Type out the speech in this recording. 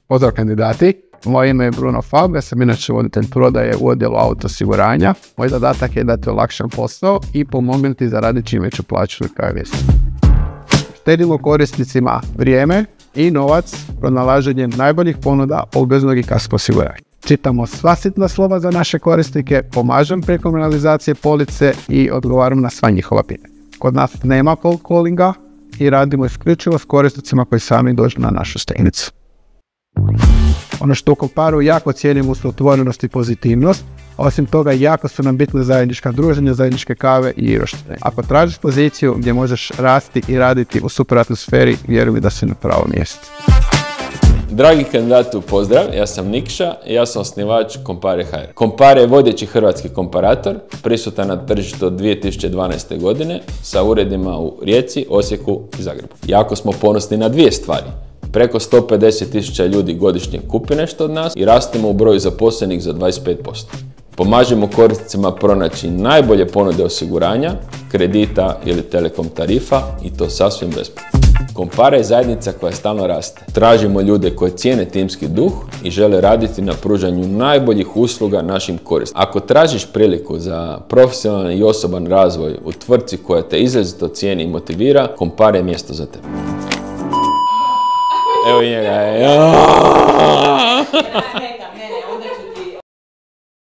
Pozdrav kandidati, moje ime je Bruno Falk, ja sam inače voditelj prodaje u odjelu autoosiguranja. Moj zadatak je da ti olakšam posao i pomognem ti zaraditi čim veću plaću na kraju mjeseca. Štedimo korisnicima vrijeme i novac pronalaženjem najboljih ponuda obveznog i kasko osiguranja. Čitamo sva sitna slova za naše korisnike, pomažem preko realizacije police i odgovaram na sva njihova pitanja. Kod nas nema cold callinga i radimo isključivo s korisnicima koji sami dođu na našu stranicu. Ono što u Comparu jako cijenimo su otvorenost i pozitivnost. Osim toga, jako su nam bitne zajednička druženja, zajedničke kave i roštilje. Ako tražiš poziciju gdje možeš rasti i raditi u super atmosferi, vjeruj mi da si na pravom mjestu. Dragi kandidatu, pozdrav, ja sam Nikša i ja sam osnivač Compare.hr. Compare je vodeći hrvatski komparator, prisutan na tržištu od 2012. godine sa uredima u Rijeci, Osijeku i Zagrebu. Jako smo ponosni na dvije stvari. Preko 150.000 ljudi godišnje kupi nešto od nas i rastemo u broju zaposlenih za 25%. Pomažemo korisnicima pronaći najbolje ponude osiguranja, kredita ili telekom tarifa i to sasvim besplatno. Compare je zajednica koja stalno raste. Tražimo ljude koji cijene timski duh i žele raditi na pružanju najboljih usluga našim korisnicima. Ako tražiš priliku za profesionalan i osoban razvoj u tvrtci koja te izrazito cijeni i motivira, Compare je mjesto za tebe. Evo njega je.